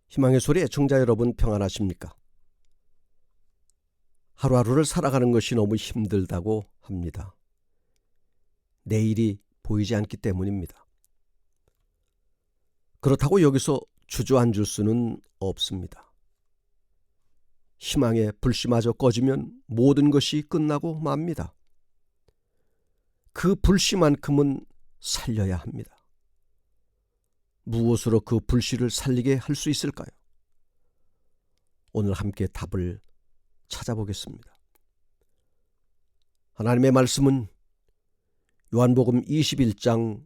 희망의 소리 애청자 여러분, 평안하십니까? 하루하루를 살아가는 것이 너무 힘들다고 합니다. 내일이 보이지 않기 때문입니다. 그렇다고 여기서 주저앉을 수는 없습니다. 희망의 불씨마저 꺼지면 모든 것이 끝나고 맙니다. 그 불씨만큼은 살려야 합니다. 무엇으로 그 불씨를 살리게 할 수 있을까요? 오늘 함께 답을 찾아보겠습니다. 하나님의 말씀은 요한복음 21장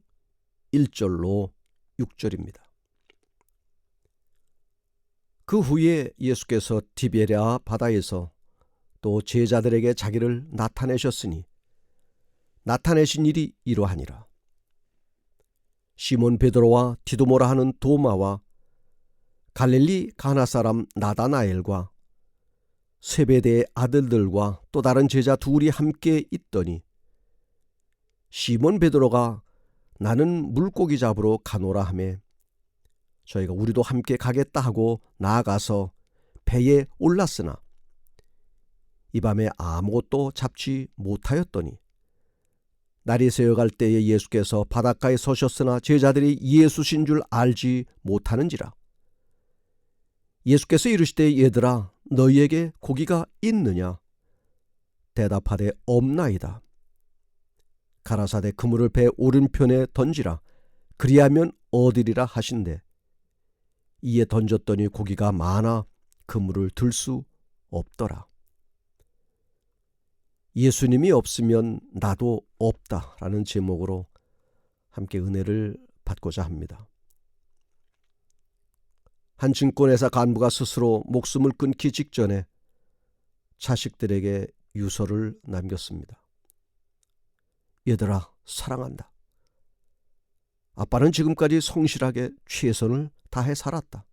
1절로 6절입니다. 그 후에 예수께서 디베랴 바다에서 또 제자들에게 자기를 나타내셨으니 나타내신 일이 이러하니라. 시몬 베드로와 디도모라 하는 도마와 갈릴리 가나 사람 나다나엘과 세베대의 아들들과 또 다른 제자 둘이 함께 있더니 시몬 베드로가 나는 물고기 잡으러 가노라 하매 저희가 우리도 함께 가겠다 하고 나아가서 배에 올랐으나 이 밤에 아무것도 잡지 못하였더니 날이 새어갈 때에 예수께서 바닷가에 서셨으나 제자들이 예수신 줄 알지 못하는지라. 예수께서 이르시되 얘들아 너희에게 고기가 있느냐? 대답하되 없나이다. 가라사대 그물을 배 오른편에 던지라. 그리하면 얻으리라 하신대. 이에 던졌더니 고기가 많아 그물을 들 수 없더라. 예수님이 없으면 나도 없다라는 제목으로 함께 은혜를 받고자 합니다. 한 증권회사 간부가 스스로 목숨을 끊기 직전에 자식들에게 유서를 남겼습니다. 얘들아, 사랑한다. 아빠는 지금까지 성실하게 최선을 다해 살았다.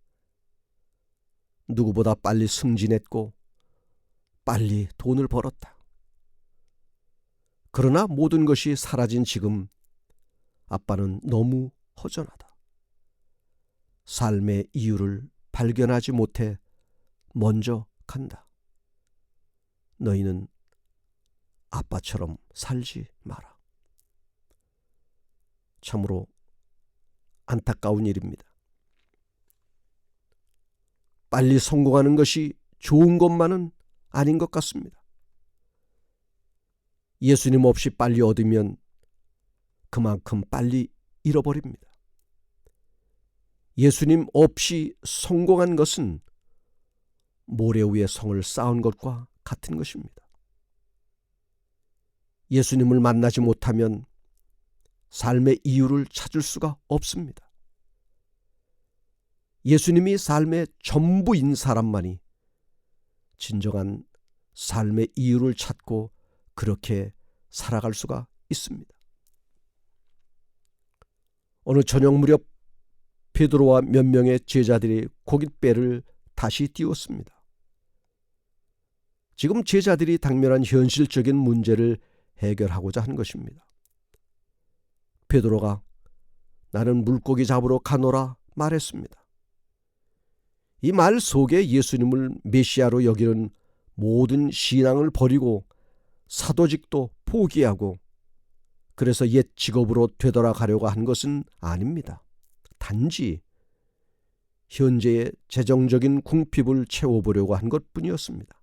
누구보다 빨리 승진했고 빨리 돈을 벌었다. 그러나 모든 것이 사라진 지금 아빠는 너무 허전하다. 삶의 이유를 발견하지 못해 먼저 간다. 너희는 아빠처럼 살지 마라. 참으로 안타까운 일입니다. 빨리 성공하는 것이 좋은 것만은 아닌 것 같습니다. 예수님 없이 빨리 얻으면 그만큼 빨리 잃어버립니다. 예수님 없이 성공한 것은 모래 위에 성을 쌓은 것과 같은 것입니다. 예수님을 만나지 못하면 삶의 이유를 찾을 수가 없습니다. 예수님이 삶의 전부인 사람만이 진정한 삶의 이유를 찾고 그렇게 살아갈 수가 있습니다. 어느 저녁 무렵 베드로와 몇 명의 제자들이 고깃배를 다시 띄웠습니다. 지금 제자들이 당면한 현실적인 문제를 해결하고자 한 것입니다. 베드로가 나는 물고기 잡으러 가노라 말했습니다. 이 말 속에 예수님을 메시아로 여기는 모든 신앙을 버리고 사도직도 포기하고 그래서 옛 직업으로 되돌아가려고 한 것은 아닙니다. 단지 현재의 재정적인 궁핍을 채워보려고 한 것뿐이었습니다.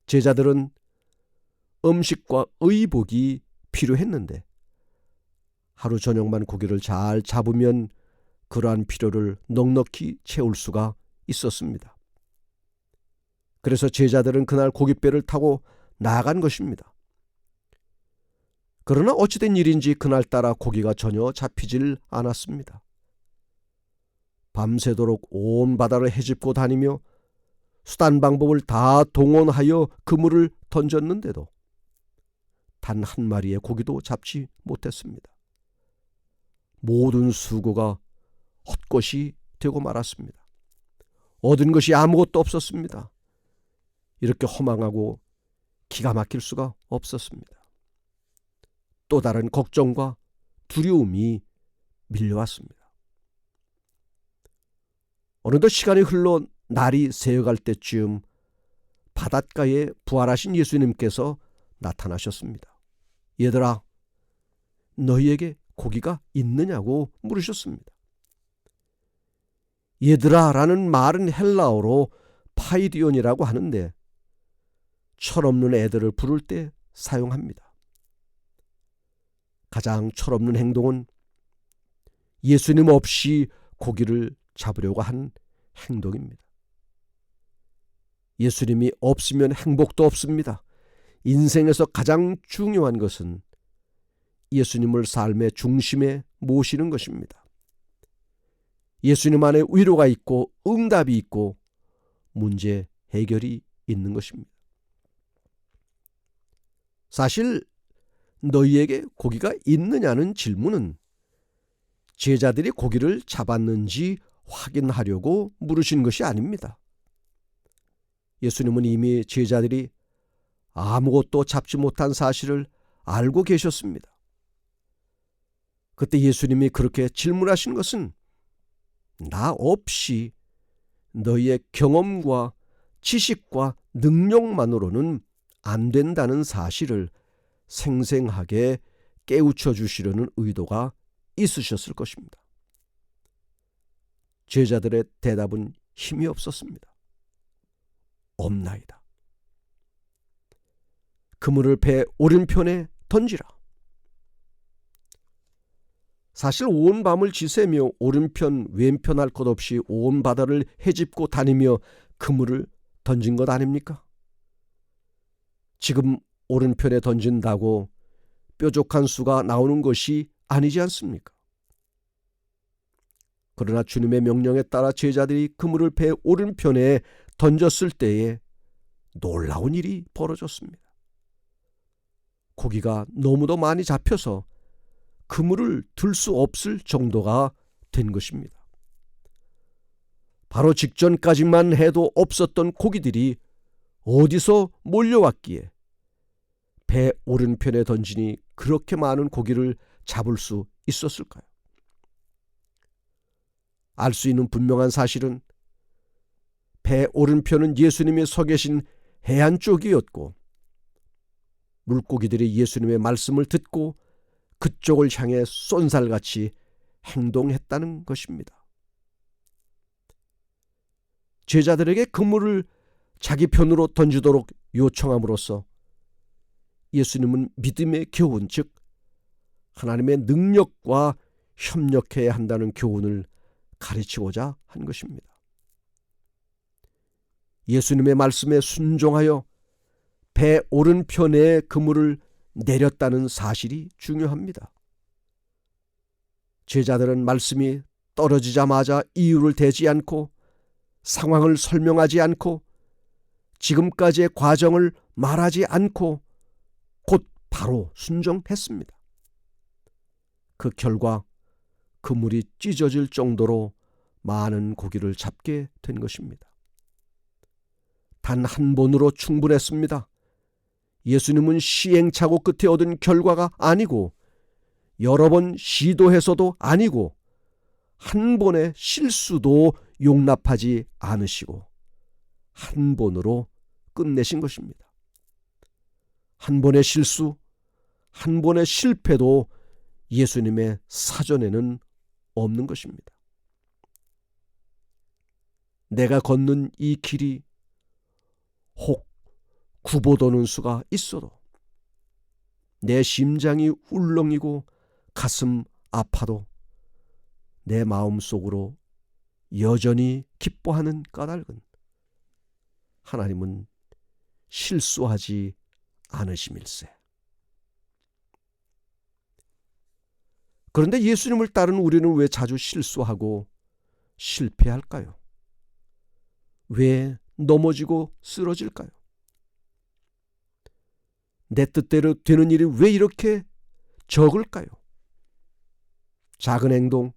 제자들은 음식과 의복이 필요했는데 하루 저녁만 고기를 잘 잡으면 그러한 필요를 넉넉히 채울 수가 있었습니다. 그래서 제자들은 그날 고깃배를 타고 나아간 것입니다. 그러나 어찌된 일인지 그날따라 고기가 전혀 잡히질 않았습니다. 밤새도록 온 바다를 헤집고 다니며 수단 방법을 다 동원하여 그물을 던졌는데도 단 한 마리의 고기도 잡지 못했습니다. 모든 수고가 헛것이 되고 말았습니다. 얻은 것이 아무것도 없었습니다. 이렇게 허망하고 기가 막힐 수가 없었습니다. 또 다른 걱정과 두려움이 밀려왔습니다. 어느덧 시간이 흘러 날이 새어갈 때쯤 바닷가에 부활하신 예수님께서 나타나셨습니다. 얘들아, 너희에게 고기가 있느냐고 물으셨습니다. 얘들아라는 말은 헬라어로 파이디온이라고 하는데 철없는 애들을 부를 때 사용합니다. 가장 철없는 행동은 예수님 없이 고기를 잡으려고 한 행동입니다. 예수님이 없으면 행복도 없습니다. 인생에서 가장 중요한 것은 예수님을 삶의 중심에 모시는 것입니다. 예수님 안에 위로가 있고 응답이 있고 문제 해결이 있는 것입니다. 사실 너희에게 고기가 있느냐는 질문은 제자들이 고기를 잡았는지 확인하려고 물으신 것이 아닙니다. 예수님은 이미 제자들이 아무것도 잡지 못한 사실을 알고 계셨습니다. 그때 예수님이 그렇게 질문하신 것은 나 없이 너희의 경험과 지식과 능력만으로는 안 된다는 사실을 생생하게 깨우쳐 주시려는 의도가 있으셨을 것입니다. 제자들의 대답은 힘이 없었습니다. 없나이다. 그물을 배 오른편에 던지라. 사실 온 밤을 지새며 오른편 왼편 할 것 없이 온 바다를 헤집고 다니며 그물을 던진 것 아닙니까? 지금 오른편에 던진다고 뾰족한 수가 나오는 것이 아니지 않습니까? 그러나 주님의 명령에 따라 제자들이 그물을 배 오른편에 던졌을 때에 놀라운 일이 벌어졌습니다. 고기가 너무도 많이 잡혀서 그물을 들 수 없을 정도가 된 것입니다. 바로 직전까지만 해도 없었던 고기들이 어디서 몰려왔기에 배 오른편에 던지니 그렇게 많은 고기를 잡을 수 있었을까요? 알 수 있는 분명한 사실은 배 오른편은 예수님이 서 계신 해안 쪽이었고 물고기들이 예수님의 말씀을 듣고 그쪽을 향해 쏜살같이 행동했다는 것입니다. 제자들에게 그물을 자기 편으로 던지도록 요청함으로써 예수님은 믿음의 교훈, 즉 하나님의 능력과 협력해야 한다는 교훈을 가르치고자 한 것입니다. 예수님의 말씀에 순종하여 배 오른편에 그물을 내렸다는 사실이 중요합니다. 제자들은 말씀이 떨어지자마자 이유를 대지 않고 상황을 설명하지 않고 지금까지의 과정을 말하지 않고 곧 바로 순종했습니다. 그 결과 그물이 찢어질 정도로 많은 고기를 잡게 된 것입니다. 단 한 번으로 충분했습니다. 예수님은 시행착오 끝에 얻은 결과가 아니고 여러 번 시도해서도 아니고 한 번의 실수도 용납하지 않으시고 한 번으로 끝내신 것입니다. 한 번의 실수, 한 번의 실패도 예수님의 사전에는 없는 것입니다. 내가 걷는 이 길이 혹 구보도는 수가 있어도 내 심장이 울렁이고 가슴 아파도 내 마음속으로 여전히 기뻐하는 까닭은 하나님은 실수하지 않으심일세. 그런데 예수님을 따르는 우리는 왜 자주 실수하고 실패할까요? 왜 넘어지고 쓰러질까요? 내 뜻대로 되는 일이 왜 이렇게 적을까요? 작은 행동,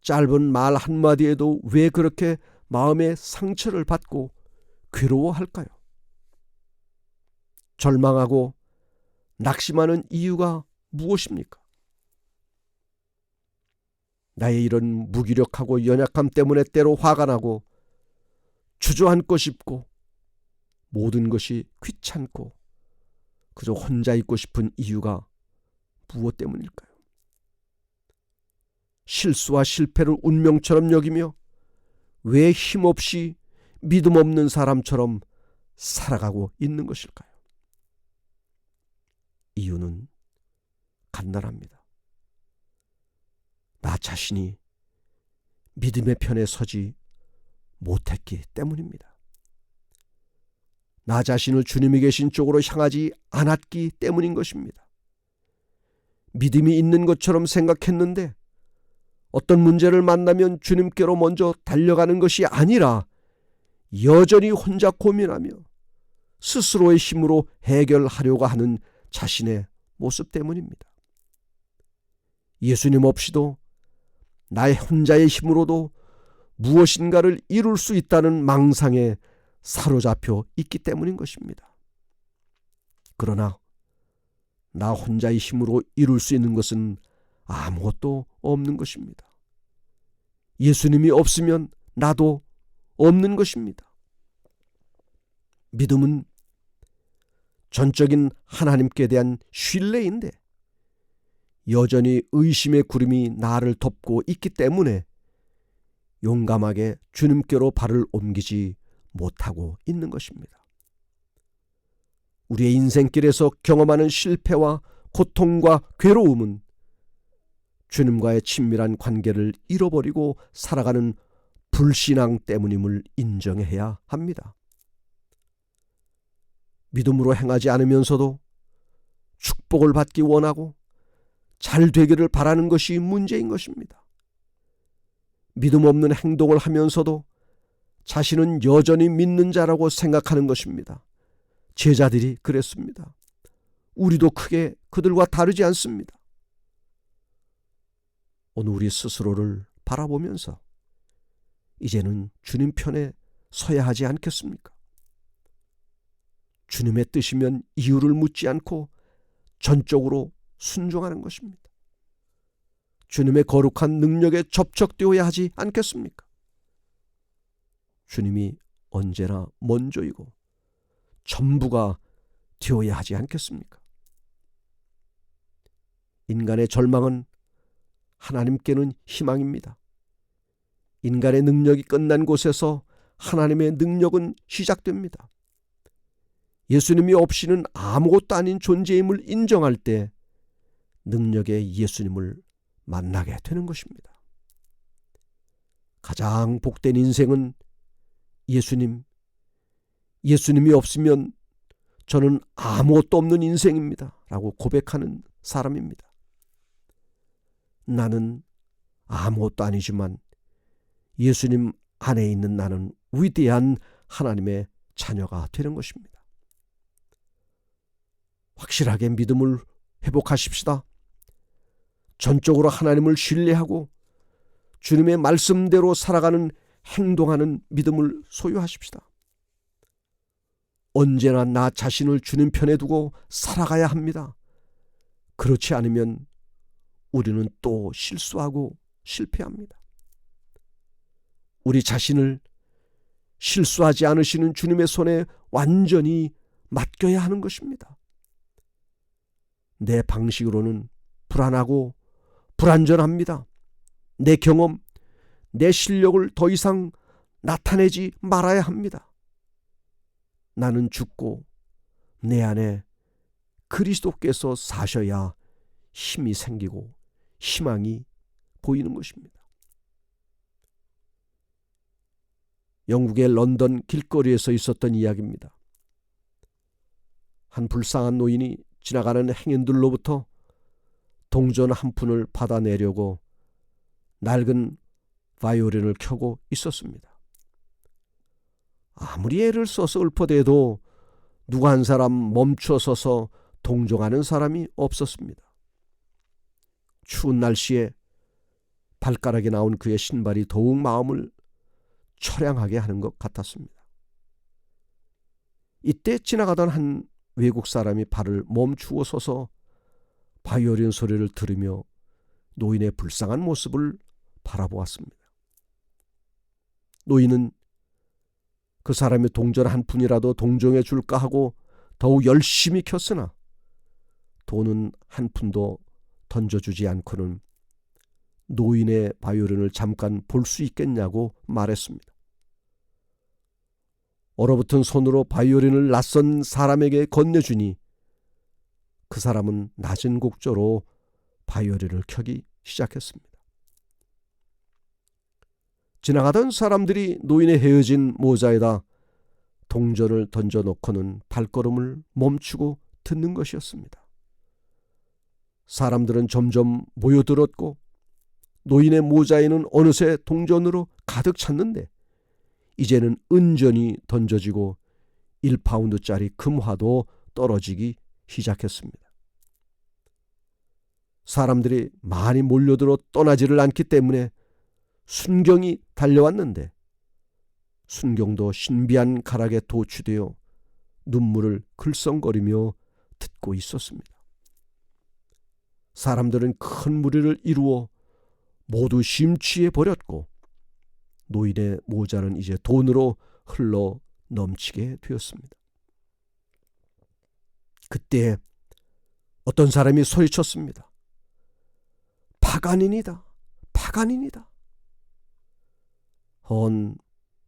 짧은 말 한마디에도 왜 그렇게 마음의 상처를 받고 괴로워할까요? 절망하고 낙심하는 이유가 무엇입니까? 나의 이런 무기력하고 연약함 때문에 때로 화가 나고 주저앉고 싶고 모든 것이 귀찮고 그저 혼자 있고 싶은 이유가 무엇 때문일까요? 실수와 실패를 운명처럼 여기며 왜 힘없이 믿음 없는 사람처럼 살아가고 있는 것일까요? 이유는 간단합니다. 나 자신이 믿음의 편에 서지 못했기 때문입니다. 나 자신을 주님이 계신 쪽으로 향하지 않았기 때문인 것입니다. 믿음이 있는 것처럼 생각했는데 어떤 문제를 만나면 주님께로 먼저 달려가는 것이 아니라 여전히 혼자 고민하며 스스로의 힘으로 해결하려고 하는 자신의 모습 때문입니다. 예수님 없이도 나의 혼자의 힘으로도 무엇인가를 이룰 수 있다는 망상에 사로잡혀 있기 때문인 것입니다. 그러나 나 혼자의 힘으로 이룰 수 있는 것은 아무것도 없는 것입니다. 예수님이 없으면 나도 없는 것입니다. 믿음은 전적인 하나님께 대한 신뢰인데 여전히 의심의 구름이 나를 덮고 있기 때문에 용감하게 주님께로 발을 옮기지 못하고 있는 것입니다. 우리의 인생길에서 경험하는 실패와 고통과 괴로움은 주님과의 친밀한 관계를 잃어버리고 살아가는 불신앙 때문임을 인정해야 합니다. 믿음으로 행하지 않으면서도 축복을 받기 원하고 잘 되기를 바라는 것이 문제인 것입니다. 믿음 없는 행동을 하면서도 자신은 여전히 믿는 자라고 생각하는 것입니다. 제자들이 그랬습니다. 우리도 크게 그들과 다르지 않습니다. 오늘 우리 스스로를 바라보면서 이제는 주님 편에 서야 하지 않겠습니까? 주님의 뜻이면 이유를 묻지 않고 전적으로 순종하는 것입니다. 주님의 거룩한 능력에 접촉되어야 하지 않겠습니까? 주님이 언제나 먼저이고 전부가 되어야 하지 않겠습니까? 인간의 절망은 하나님께는 희망입니다. 인간의 능력이 끝난 곳에서 하나님의 능력은 시작됩니다. 예수님이 없이는 아무것도 아닌 존재임을 인정할 때 능력의 예수님을 만나게 되는 것입니다. 가장 복된 인생은 예수님이 없으면 저는 아무것도 없는 인생입니다 라고 고백하는 사람입니다. 나는 아무것도 아니지만 예수님 안에 있는 나는 위대한 하나님의 자녀가 되는 것입니다. 확실하게 믿음을 회복하십시다. 전적으로 하나님을 신뢰하고 주님의 말씀대로 살아가는 행동하는 믿음을 소유하십시다. 언제나 나 자신을 주님 편에 두고 살아가야 합니다. 그렇지 않으면 우리는 또 실수하고 실패합니다. 우리 자신을 실수하지 않으시는 주님의 손에 완전히 맡겨야 하는 것입니다. 내 방식으로는 불안하고 불안전합니다. 내 경험, 내 실력을 더 이상 나타내지 말아야 합니다. 나는 죽고 내 안에 그리스도께서 사셔야 힘이 생기고 희망이 보이는 것입니다. 영국의 런던 길거리에서 있었던 이야기입니다. 한 불쌍한 노인이 지나가는 행인들로부터 동전 한 푼을 받아내려고 낡은 바이올린을 켜고 있었습니다. 아무리 애를 써서 읊어대도 누가 한 사람 멈춰서서 동정하는 사람이 없었습니다. 추운 날씨에 발가락에 나온 그의 신발이 더욱 마음을 처량하게 하는 것 같았습니다. 이때 지나가던 한 외국 사람이 발을 멈추어 서서 바이올린 소리를 들으며 노인의 불쌍한 모습을 바라보았습니다. 노인은 그 사람의 동전 한 푼이라도 동정해 줄까 하고 더욱 열심히 켰으나 돈은 한 푼도 던져주지 않고는 노인의 바이올린을 잠깐 볼 수 있겠냐고 말했습니다. 얼어붙은 손으로 바이올린을 낯선 사람에게 건네주니 그 사람은 낮은 곡조로 바이올린을 켜기 시작했습니다. 지나가던 사람들이 노인의 헤어진 모자에다 동전을 던져놓고는 발걸음을 멈추고 듣는 것이었습니다. 사람들은 점점 모여들었고 노인의 모자에는 어느새 동전으로 가득 찼는데 이제는 은전이 던져지고 1파운드짜리 금화도 떨어지기 시작했습니다. 사람들이 많이 몰려들어 떠나지를 않기 때문에 순경이 달려왔는데 순경도 신비한 가락에 도취되어 눈물을 글썽거리며 듣고 있었습니다. 사람들은 큰 무리를 이루어 모두 심취해 버렸고 노인의 모자는 이제 돈으로 흘러 넘치게 되었습니다. 그때 어떤 사람이 소리쳤습니다. 파가닌이다. 파가닌이다. 헌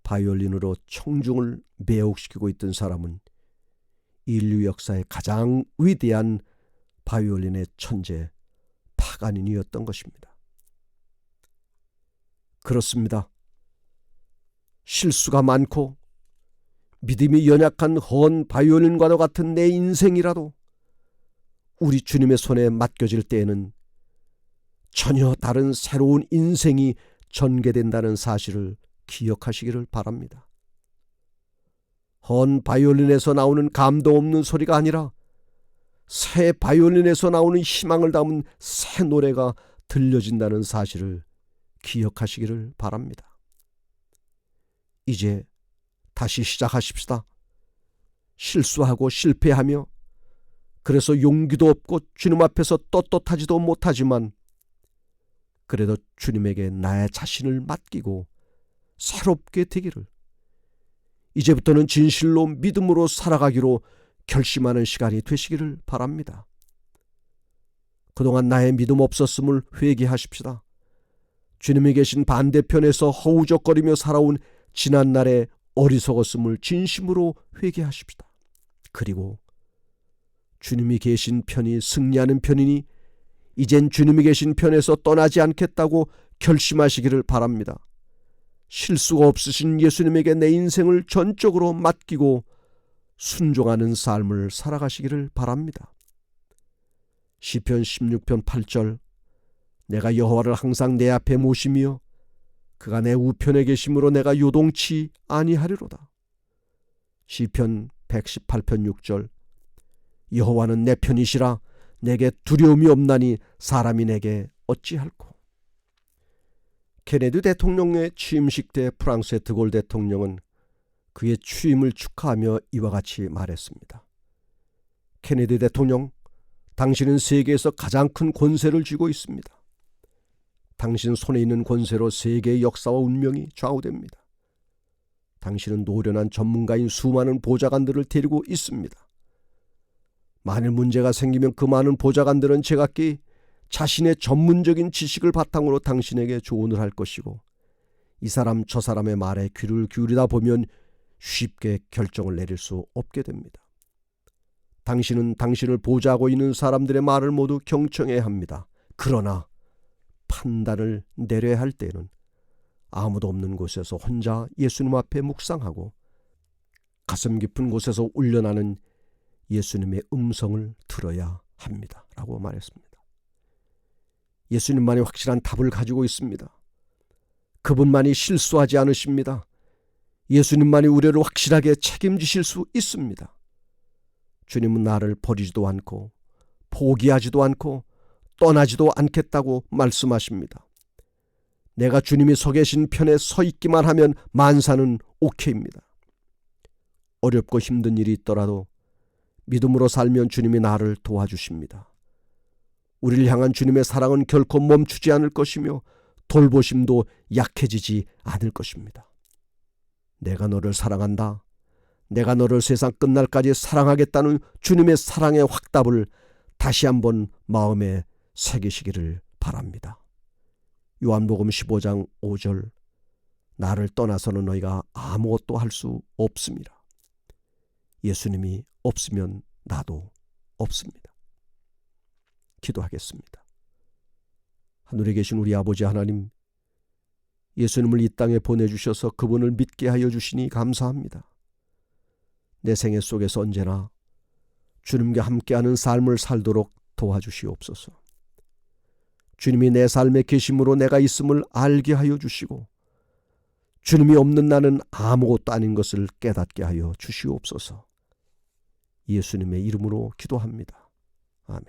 바이올린으로 청중을 매혹시키고 있던 사람은 인류 역사의 가장 위대한 바이올린의 천재 파가닌이었던 것입니다. 그렇습니다. 실수가 많고 믿음이 연약한 헌 바이올린과도 같은 내 인생이라도 우리 주님의 손에 맡겨질 때에는 전혀 다른 새로운 인생이 전개된다는 사실을 기억하시기를 바랍니다. 헌 바이올린에서 나오는 감동 없는 소리가 아니라 새 바이올린에서 나오는 희망을 담은 새 노래가 들려진다는 사실을 기억하시기를 바랍니다. 이제 다시 시작하십시다. 실수하고 실패하며 그래서 용기도 없고 주님 앞에서 떳떳하지도 못하지만 그래도 주님에게 나의 자신을 맡기고 새롭게 되기를, 이제부터는 진실로 믿음으로 살아가기로 결심하는 시간이 되시기를 바랍니다. 그동안 나의 믿음 없었음을 회개하십시다. 주님이 계신 반대편에서 허우적거리며 살아온 지난날의 어리석었음을 진심으로 회개하십시다. 그리고 주님이 계신 편이 승리하는 편이니 이젠 주님이 계신 편에서 떠나지 않겠다고 결심하시기를 바랍니다. 실수가 없으신 예수님에게 내 인생을 전적으로 맡기고 순종하는 삶을 살아가시기를 바랍니다. 시편 16편 8절, 내가 여호와를 항상 내 앞에 모시며 그가 내 우편에 계심으로 내가 요동치 아니하리로다. 시편 118편 6절, 여호와는 내 편이시라 내게 두려움이 없나니 사람이 내게 어찌할꼬. 케네디 대통령의 취임식 때 프랑스의 드골 대통령은 그의 취임을 축하하며 이와 같이 말했습니다. 케네디 대통령, 당신은 세계에서 가장 큰 권세를 쥐고 있습니다. 당신 손에 있는 권세로 세계의 역사와 운명이 좌우됩니다. 당신은 노련한 전문가인 수많은 보좌관들을 데리고 있습니다. 만일 문제가 생기면 그 많은 보좌관들은 제각기 자신의 전문적인 지식을 바탕으로 당신에게 조언을 할 것이고 이 사람 저 사람의 말에 귀를 기울이다 보면 쉽게 결정을 내릴 수 없게 됩니다. 당신은 당신을 보좌하고 있는 사람들의 말을 모두 경청해야 합니다. 그러나 판단을 내려야 할 때는 아무도 없는 곳에서 혼자 예수님 앞에 묵상하고 가슴 깊은 곳에서 울려나는 예수님의 음성을 들어야 합니다. 라고 말했습니다. 예수님만이 확실한 답을 가지고 있습니다. 그분만이 실수하지 않으십니다. 예수님만이 우리를 확실하게 책임지실 수 있습니다. 주님은 나를 버리지도 않고 포기하지도 않고 떠나지도 않겠다고 말씀하십니다. 내가 주님이 서 계신 편에 서 있기만 하면 만사는 오케이입니다. 어렵고 힘든 일이 있더라도 믿음으로 살면 주님이 나를 도와주십니다. 우리를 향한 주님의 사랑은 결코 멈추지 않을 것이며 돌보심도 약해지지 않을 것입니다. 내가 너를 사랑한다. 내가 너를 세상 끝날까지 사랑하겠다는 주님의 사랑의 확답을 다시 한번 마음에 새기시기를 바랍니다. 요한복음 15장 5절, 나를 떠나서는 너희가 아무것도 할 수 없습니다. 예수님이 없으면 나도 없습니다. 기도하겠습니다. 하늘에 계신 우리 아버지 하나님, 예수님을 이 땅에 보내주셔서 그분을 믿게 하여 주시니 감사합니다. 내 생애 속에서 언제나 주님과 함께하는 삶을 살도록 도와주시옵소서. 주님이 내 삶에 계심으로 내가 있음을 알게 하여 주시고 주님이 없는 나는 아무것도 아닌 것을 깨닫게 하여 주시옵소서. 예수님의 이름으로 기도합니다. 아멘.